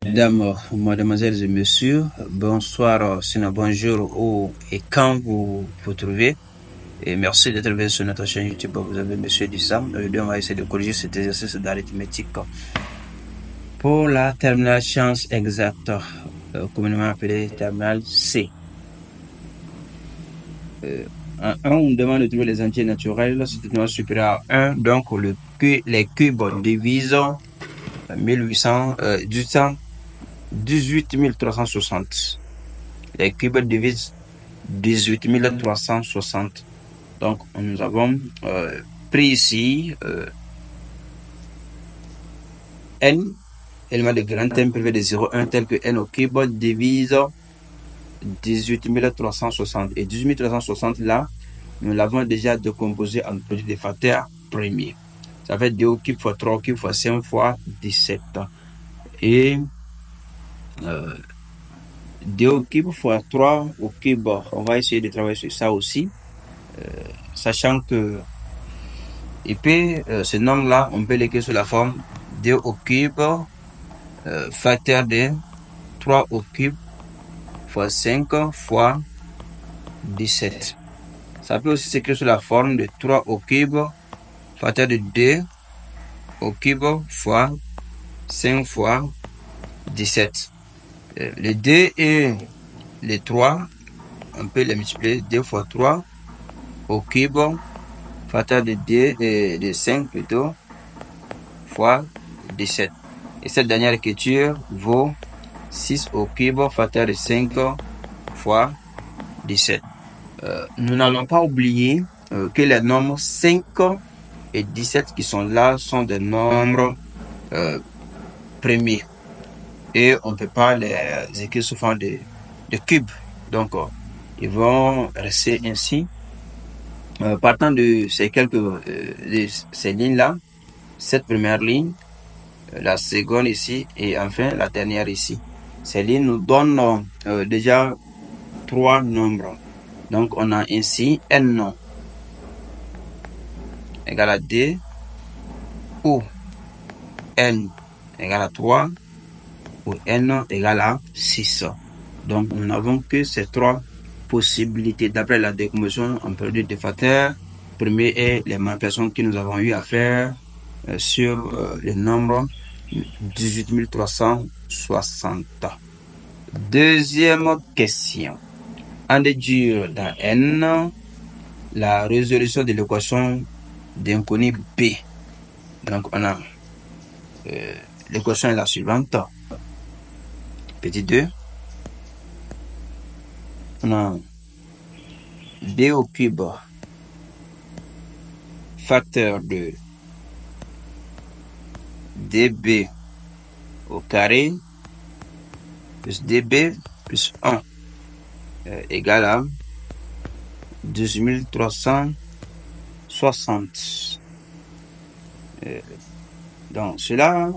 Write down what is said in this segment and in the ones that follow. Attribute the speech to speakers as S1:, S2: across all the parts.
S1: Mesdames, mademoiselles et messieurs, bonsoir, sinon bonjour où et quand vous vous trouvez. Et merci d'être venu sur notre chaîne YouTube. Vous avez Monsieur Dussam. Aujourd'hui, on va essayer de corriger cet exercice d'arithmétique pour la terminale sciences exactes, communément appelée terminale C. En 1, on demande de trouver les entiers naturels. C'est une note supérieure à 1. Donc, les cubes divisent 18 360. Les cubes divisent 18 360. Donc, nous avons pris ici n, élément de grand n privé de 0,1 tel que n au cube divise 18 360. Et 18 360 là, nous l'avons déjà décomposé en produit des facteurs premiers. Ça fait 2 au cube fois 3 au cube fois 5 fois 17. Et 2 au cube fois 3 au cube, on va essayer de travailler sur ça aussi. Sachant que et puis ce nombre-là, on peut l'écrire sous la forme 2 au cube facteur de 3 au cube fois 5 fois 17. Ça peut aussi s'écrire sous la forme de 3 au cube facteur de 2 au cube fois 5 fois 17. Les 2 et les 3, on peut les multiplier 2 fois 3 au cube facteur de 2 et de 5 plutôt fois 17. Et cette dernière écriture vaut 6 au cube facteur de 5 fois 17. Nous n'allons pas oublier que les nombres 5 et 17 qui sont là sont des nombres premiers. Et on ne peut pas les écrire sous forme de cubes. Donc, ils vont rester ainsi. Partant de ces lignes-là, cette première ligne, la seconde ici et enfin la dernière ici. Ces lignes nous donnent déjà 3 nombres. Donc, on a ainsi n égale à 2 ou n égale à 3 ou n égale à 6. Donc, nous n'avons que ces 3 possibilités d'après la décomposition en produit de facteurs premier et les manipulations que nous avons eu à faire sur le nombre 18 360. Deuxième question. En déduire dans n la résolution de l'équation d'inconnu B. Donc, on a l'équation est la suivante. Petit 2. On a B au cube facteur de dB au carré plus dB plus 1 égale à 12360. Donc, cela,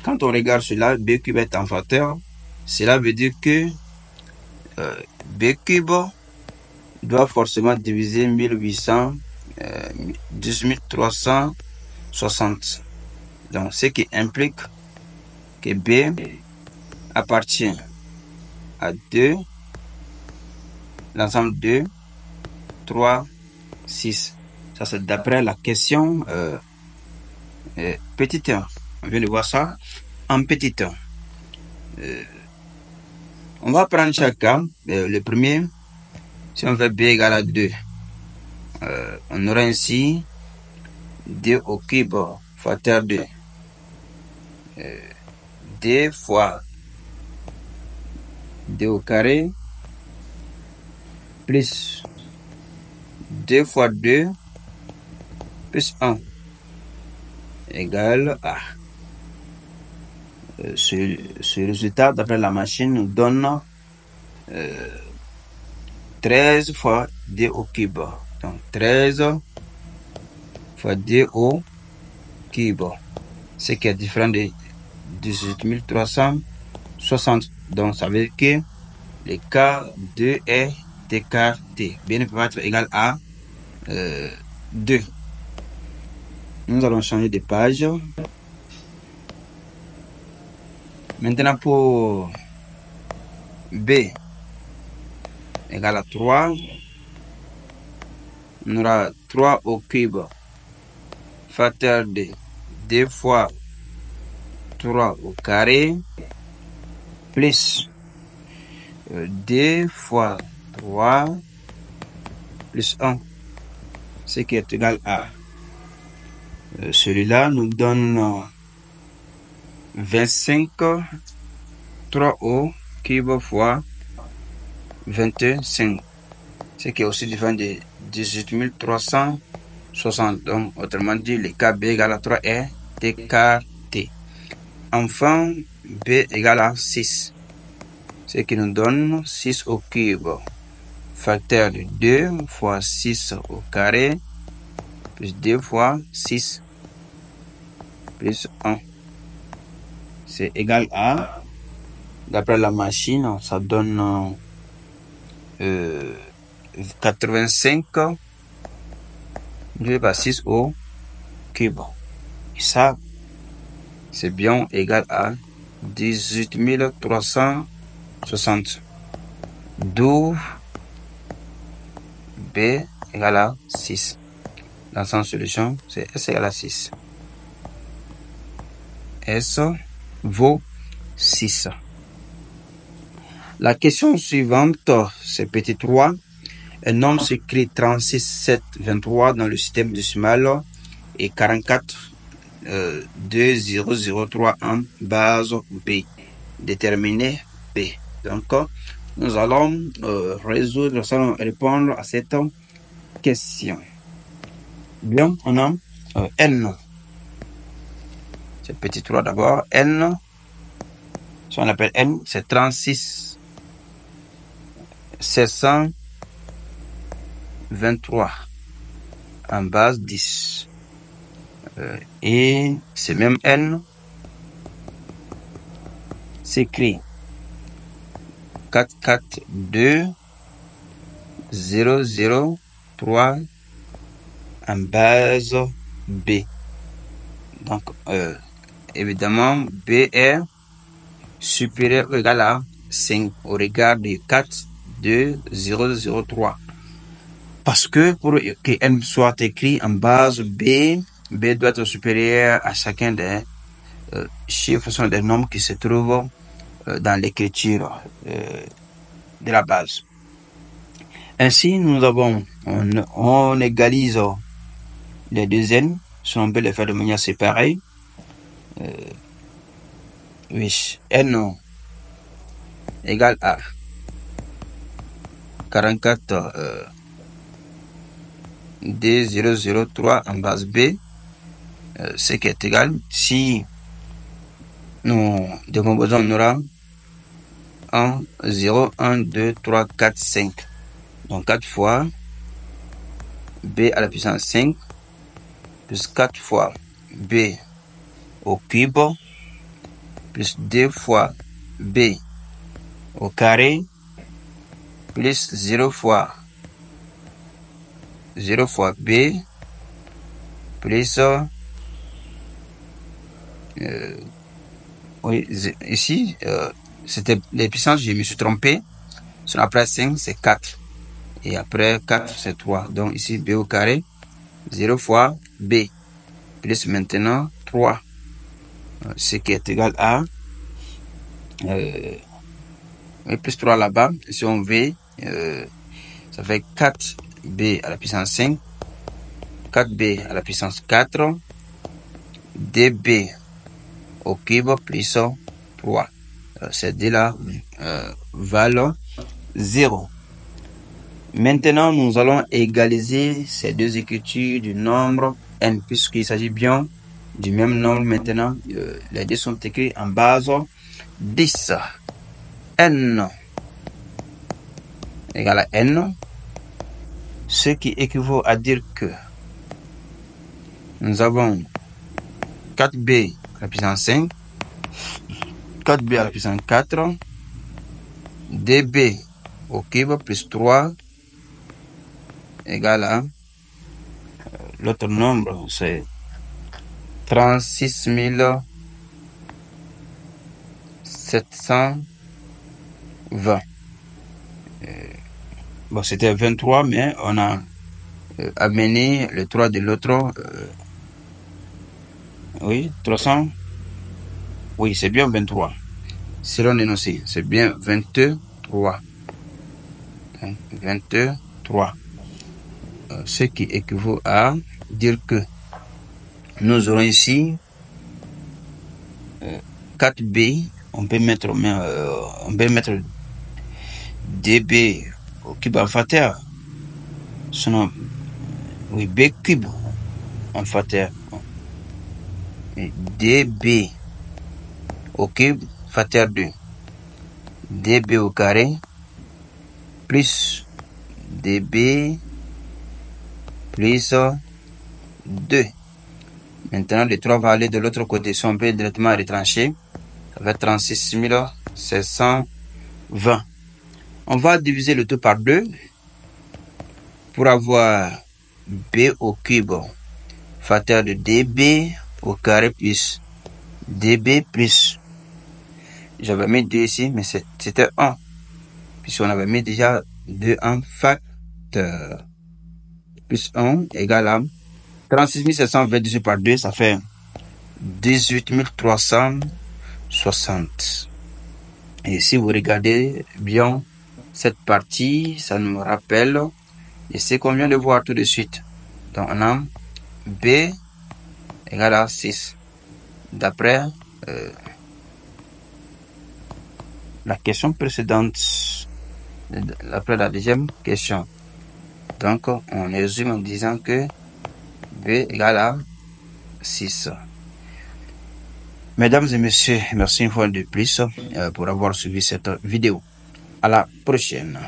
S1: quand on regarde cela, B cube est en facteur, cela veut dire que B cube doit forcément diviser 18360. Donc, ce qui implique que B appartient à 2, l'ensemble 2, 3, 6. Ça, c'est d'après la question petit 1. On vient de voir ça en petit 1. On va prendre chacun. Le premier, si on fait B égale à 2, on aura ainsi 2 au cube facteur de 2 fois 2 au carré plus 2 fois 2 plus 1 égale à. Ce résultat, d'après la machine, nous donne 13 fois 2 au cube. Donc 13 fois 2 au cube. Ce qui est différent de 18360. Donc ça veut dire que l'écart 2 est écarté. Bien, il peut être égal à 2. Nous allons changer de page. Maintenant, pour B égale à 3, on aura 3 au cube facteur de 2 fois 3 au carré plus 2 fois 3 plus 1, ce qui est égal à celui-là nous donne 25 3 au cube fois 25, ce qui est aussi différent de 18 360. Donc, autrement dit, le KB égale à 3 est écarté. Enfin, B égale à 6, ce qui nous donne 6 au cube facteur de 2 fois 6 au carré plus 2 fois 6 plus 1. C'est égal à, d'après la machine, ça donne 85 divisé par 6 au cube. Et ça, c'est bien égal à 18 360. D'où B égale à 6. Dans sa solution, c'est S égale à 6. S vaut 6. La question suivante, c'est petit 3. Un nombre s'écrit 36 7 23 dans le système décimal et 44 2003 en base B. Déterminer B. Donc, nous allons répondre à cette question. Bien, on a N. C'est petit 3 d'abord. N, si on appelle N, c'est 36 723 en base 10. Et ce même N s'écrit 442 003 en base B. Donc, évidemment, B est supérieur ou égal à 5 au regard de 42003. Parce que pour que N soit écrit en base B, B doit être supérieur à chacun des chiffres, sont des nombres qui se trouvent dans l'écriture de la base. Ainsi, nous avons, on égalise les deux N, si on peut les faire de manière séparée. Oui, N égale à 44 D003 en base B, ce qui est égal, si nous décomposons, on aura 1, 0, 1, 2, 3, 4, 5. Donc 4 fois B à la puissance 5 plus 4 fois B au cube plus 2 fois B au carré plus 0 fois B plus oui, ici c'était les puissances, je me suis trompé. Après 5 c'est 4 et après 4 c'est 3. Donc ici B au carré 0 fois B plus maintenant 3, ce qui est égal à plus 3 là-bas. Si on veut, ça fait 4B à la puissance 5, 4B à la puissance 4, DB au cube plus 3. C'est de la valeur 0. Maintenant, nous allons égaliser ces deux écritures du nombre n, puisqu'il s'agit bien du même nombre. Maintenant, les deux sont écrits en base 10. N égale à n, ce qui équivaut à dire que nous avons 4b à la puissance 5, 4b à la puissance 4, db au cube plus 3 égale à l'autre nombre, c'est 36 720. Bon, c'était 23, mais on a amené le 3 de l'autre. Oui, 300. Oui, c'est bien 23. Selon l'énoncé, c'est bien 23. 23. Ce qui équivaut à dire que nous aurons ici 4B. On peut mettre DB au cube alpha sinon, oui, B cube alpha DB au cube facteur 2. DB au carré plus DB plus 2. Maintenant, le 3 va aller de l'autre côté. Si on peut directement retrancher, ça va être 36 720. On va diviser le tout par 2 pour avoir B au cube facteur de DB au carré plus DB plus. J'avais mis 2 ici, mais c'était 1. Puisqu'on avait mis déjà 2 en facteur. Plus 1 égale à 36 720 divisé par 2, ça fait 18 360. Et si vous regardez bien cette partie, ça nous rappelle, et c'est qu'on vient de voir tout de suite. Donc on a B égale à 6. D'après la question précédente, après la deuxième question. Donc on résume en disant que B égale à 6. Mesdames et messieurs, merci une fois de plus pour avoir suivi cette vidéo. À la prochaine.